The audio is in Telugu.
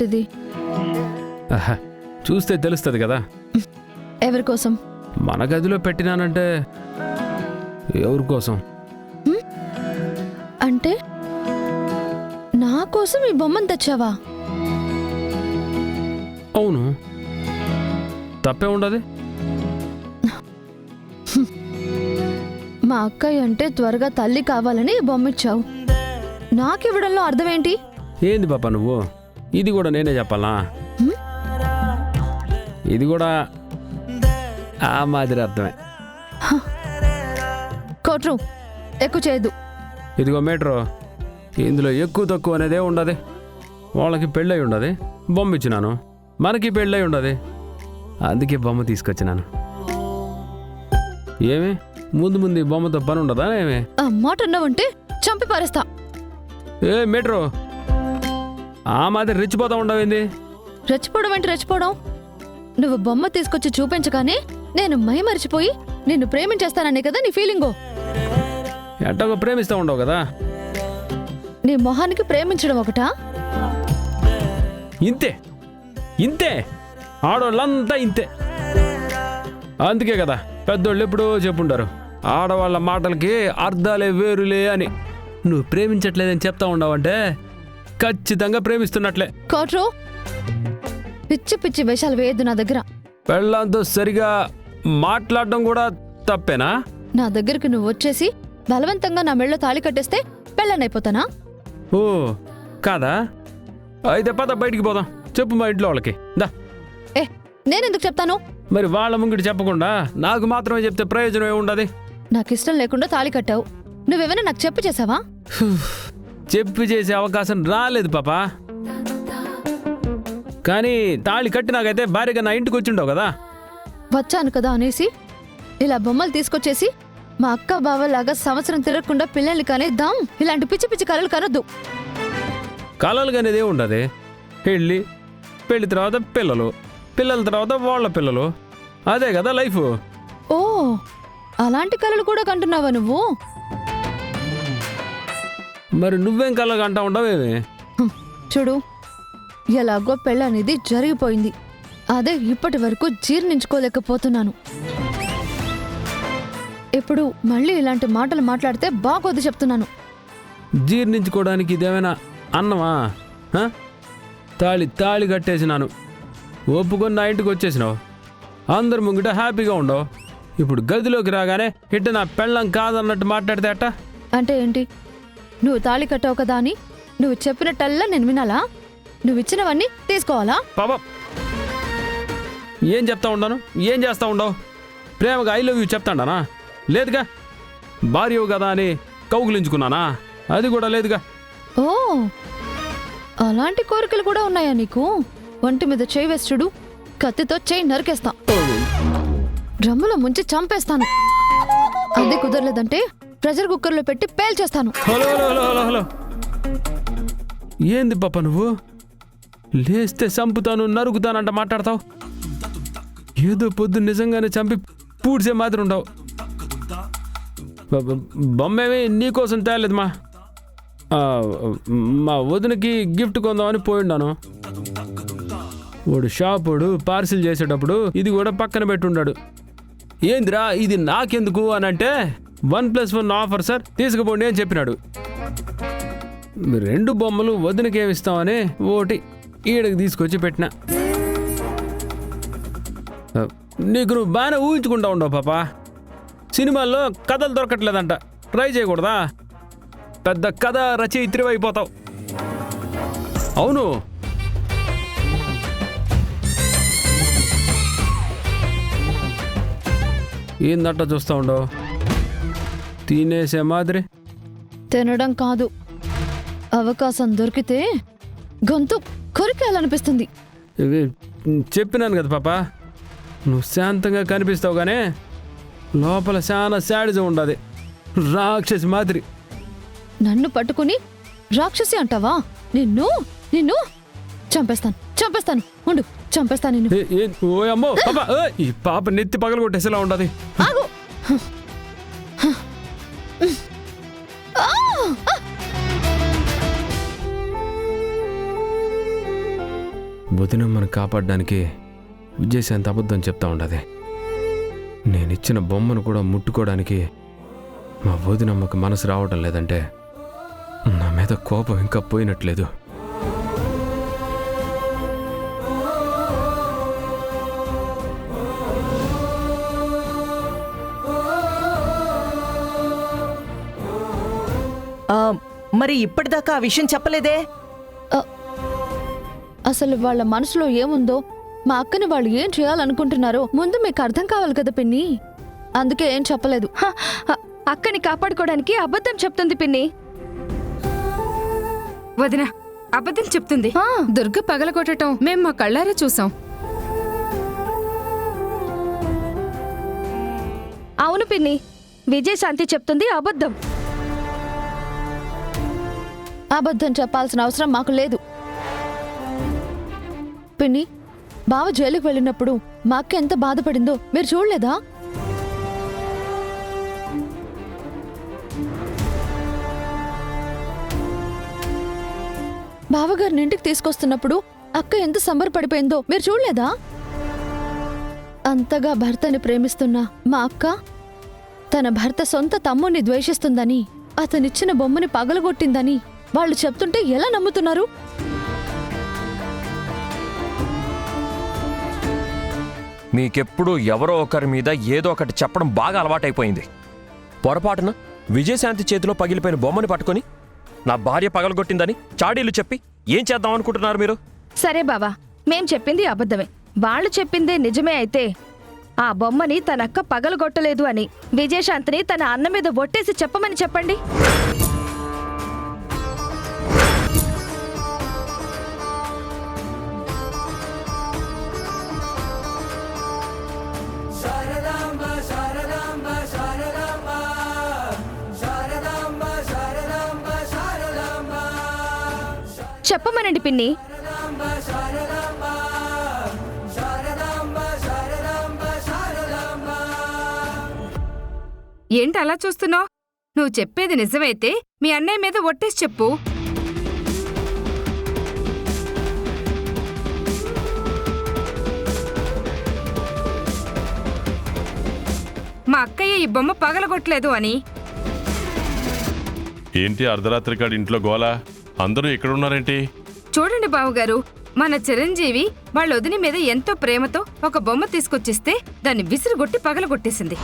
ఏంటిది? చూస్తే తెలుస్తుంది కదా. ఎవరి కోసం? మన గదిలో పెట్టినానంటే ఎవరి కోసం? అంటే నా కోసం ఈ బొమ్మను తెచ్చావా? అవును, తప్పే ఉండదు. మా అక్కయ్య అంటే త్వరగా తల్లి కావాలని బొమ్మ ఇచ్చావు. నాకివ్వడంలో అర్థమేంటి? ఏంది పాప నువ్వు? ఇది కూడా నేనే చెప్పాలా? ఇది కూడా ఆ మాదిరి అర్థమే. కోట్రు ఎక్కువ చేయదు. ఇదిగో మీటరు, ఇందులో ఎక్కువ తక్కువ అనేదే ఉండదు. వాళ్ళకి పెళ్ళై ఉండదు, బొమ్మ ఇచ్చినాను. మనకి పెళ్ళై ఉండదు, అందుకే బొమ్మ తీసుకొచ్చినాను. ఏమి ముందు ముందు బొమ్మతో పని ఉండదా ఏమి? ఆ మాట అన్నావంటే చంపి పారేస్తా. ఏ మీటరు, ఆ మాదిరి రెచ్చిపోతా ఉండవేంది? రెచ్చిపోవడం ఏంటి రెచ్చిపోవడం? నువ్వు బొమ్మ తీసుకొచ్చి చూపించగానే నేను మరిచిపోయి నిన్ను ప్రేమించేస్తాననే కదా నీ ఫీలింగు. ఎట్టగో ప్రేమిస్తూ ఉండవు కదా. నీ మొహానికి ప్రేమించడం ఒకటా? ఇంతే ఇంతే, ఆడవాళ్ళంతా ఇంతే. అందుకే కదా పెద్దోళ్ళు ఎప్పుడో చెప్పుంటారు, ఆడవాళ్ళ మాటలకి అర్థాలే వేరులే అని. నువ్వు ప్రేమించట్లేదని చెప్తా ఉండవంటే ఖచ్చితంగా ప్రేమిస్తున్నట్లే. కోట్రు పిచ్చి పిచ్చి వేషాలు వేయద్దు నా దగ్గర. పెళ్ళంతో సరిగా మాట్లాడడం కూడా తప్పేనా? నా దగ్గరికి నువ్వు వచ్చేసి బలవంతంగా నా మెళ్ళో తాళి కట్టేస్తే పెళ్ళనైపోతానా? ఓ కాదా? అయితే పద బయటికి పోదాం. చెప్పు మా ఇంట్లో వాళ్ళకి. దా. ఏ నేనెందుకు చెప్తాను? మరి వాళ్ళ ముంగిటి చెప్పకుండా నాకు మాత్రమే చెప్తే ప్రయోజనం ఏముండదు? నాకిష్టం లేకుండా తాళి కట్టావు. నువ్వేమైనా నాకు చెప్పి చేసావా? చెప్పి చేసే అవకాశం రాలేదు పాపా. కానీ తాళి కట్టి నాకైతే భారీగా నా ఇంటికి వచ్చిండవు కదా. వచ్చాను కదా అనేసి ఇలా బొమ్మలు తీసుకొచ్చేసి మా అక్క బావలాగా సంవత్సరం తిరగకుండా పిల్లల్ని కనేద్దాం. ఇలాంటి పిచ్చి పిచ్చి కలలు కనొద్దు. కలలు కనేదే ఉండదు. పెళ్లి తర్వాత పిల్లలు, పిల్లల తర్వాత వాళ్ళ పిల్లలు, అదే కదా లైఫ్. ఓ అలాంటి కలలు కూడా కంటున్నావా నువ్వు? మరి నువ్వేం కలలు కంటా ఉండవేమి? చూడు, ఎలాగో పెళ్ళనేది జరిగిపోయింది. అదే ఇప్పటి వరకు జీర్ణించుకోలేకపోతున్నాను. ఇప్పుడు మళ్ళీ ఇలాంటి మాటలు మాట్లాడితే బాగోదు చెప్తున్నాను. జీర్ణించుకోవడానికి ఇదేమైనా అన్నమా? తాళి కట్టేసినాను, ఒప్పుకొని నా ఇంటికి వచ్చేసినావు, అందరు ముంగిట హ్యాపీగా ఉండవు. ఇప్పుడు గదిలోకి రాగానే ఇట్ట నా పెళ్ళం కాదన్నట్టు మాట్లాడితే అట్ట? అంటే ఏంటి? నువ్వు తాళి కట్టావు కదా అని నువ్వు చెప్పినట్టల్లా నేను వినాలా? నువ్వు ఇచ్చినవన్నీ తీసుకోవాలా? పాప ఏం చెప్తా ఉన్నాను, ఏం చేస్తా ఉండవు? ప్రేమగా ఐ లవ్ యూ చెప్తాడానా? లేదుగా. భార్యవు కదా అని కౌగులించుకున్నానా? అది కూడా లేదుగా. ఓ అలాంటి కోరికలు కూడా ఉన్నాయా నీకు? ఒంటి మీద చేయి వేసి చూడు, కత్తితో చేయి నరికేస్తా, డ్రమ్ములో ముంచి చంపేస్తాను. అదే కుదరలేదంటే ప్రెషర్ కుక్కర్లో పెట్టి పేల్చేస్తాను. Hello hello hello hello hello, ఏంది పాప నువ్వు? లేస్తే చంపుతాను నరుకుతానంట మాట్లాడతావు. ఏదో పొద్దు నిజంగానే చంపి పూడ్చే మాత్రం ఉండవు. బొమ్మేమి నీకోసం తేలేదు మా వదినకి గిఫ్ట్ కొందామని పోయిండాను. వాడు షాపుడు పార్సిల్ చేసేటప్పుడు ఇది కూడా పక్కన పెట్టుండాడు. ఏందిరా ఇది నాకెందుకు అని అంటే 1+1 ఆఫర్ సార్, తీసుకుపోండి అని చెప్పినాడు. 2 బొమ్మలు వదినకేమిస్తామని ఒకటి ఈడకి తీసుకొచ్చి పెట్టినా. నీకు నువ్వు బాగానే ఊహించుకుంటా ఉండవు పాపా. సినిమాల్లో కథలు దొరకట్లేదంట, ట్రై చేయకూడదా? పెద్ద కథ రచయిత్రి అయిపోతావు. అవును, ఏందట్ట చూస్తూ ఉండవు? తినేసే మాదిరి. తినడం కాదు, అవకాశం దొరికితే గొంతు కొరికేయాలనిపిస్తుంది. చెప్పినాను కదా పాపా, నువ్వు శాంతంగా కనిపిస్తావు కానీ లోపల చాలా శాడిజం ఉండదు, రాక్షసి మాదిరి. నన్ను పట్టుకుని రాక్షసి అంటావా? నిన్ను నిన్ను చంపేస్తాను ఉండు, చంపేస్తాను నిన్ను. ఓ అమ్మో పాపా, ఈ పాప నెత్తి పగలు కొట్టేసేలా ఉండదు. ఆగు. వదినమ్మను కాపాడడానికి విజయశాంతి అబద్ధం చెప్తా ఉండదు. నేనిచ్చిన బొమ్మను కూడా ముట్టుకోవడానికి మా వదినమ్మకు మనసు రావడం లేదంటే నా మీద కోపం ఇంకా పోయినట్లేదు. మరి ఇప్పటిదాకా ఆ విషయం చెప్పలేదే? అసలు వాళ్ళ మనసులో ఏముందో, మా అక్కని వాళ్ళు ఏం చేయాలనుకుంటున్నారో ముందు మీకు అర్థం కావాలి కదా పిన్ని. అందుకే ఏం చెప్పలేదు. అక్కని కాపాడుకోవడానికి అబద్ధం చెప్తుంది పిన్ని. వదిన అబద్ధం చెప్తుంది. దుర్గ పగలగొట్టడం మేం మా కళ్ళారా చూసాం. అవును పిన్ని, విజయశాంతి చెప్తుంది అబద్ధం. అబద్ధం చెప్పాల్సిన అవసరం మాకు లేదు పిన్ని. బావ జైలుకు వెళ్ళినప్పుడు మా అక్క ఎంత బాధపడిందో మీరు చూడలేదా? బావగారిని ఇంటికి తీసుకొస్తున్నప్పుడు అక్క ఎంత సంబరపడిపోయిందో మీరు చూడలేదా? అంతగా భర్తని ప్రేమిస్తున్న మా అక్క తన భర్త సొంత తమ్ముణ్ణి ద్వేషిస్తుందని, అతనిచ్చిన బొమ్మని పగలగొట్టిందని వాళ్ళు చెప్తుంటే ఎలా నమ్ముతున్నారు? మీకెప్పుడు ఎవరో ఒకరి మీద ఏదో ఒకటి చెప్పడం బాగా అలవాటైపోయింది. పొరపాటున విజయశాంతి చేతిలో పగిలిపోయిన బొమ్మని పట్టుకొని నా భార్య పగలగొట్టిందని చాడీలు చెప్పి ఏం చేద్దాం అనుకుంటున్నారు మీరు? సరే బావా, మేం చెప్పింది అబద్ధమే, వాళ్ళు చెప్పిందే నిజమే అయితే ఆ బొమ్మని తనక్క పగలగొట్టలేదు అని విజయశాంతిని తన అన్న మీద ఒట్టేసి చెప్పమని చెప్పండి. చెప్పమనండి పిన్ని. ఏంటి అలా చూస్తున్నావు? నువ్వు చెప్పేది నిజమైతే మీ అన్నయ్య మీద ఒట్టేసి చెప్పు. మా అక్కయ్య ఈ బొమ్మ పగలగొట్టలేదు అని. ఏంటి అర్ధరాత్రి కాడి ఇంట్లో గోలా? అందరూ ఇక్కడ ఉన్నారేంటి? చూడండి బావగారు, మన చిరంజీవి వాళ్ళ వదిన మీద ఎంతో ప్రేమతో ఒక బొమ్మ తీసుకొచ్చిస్తే దాన్ని విసిరుగొట్టి పగలగొట్టేసింది.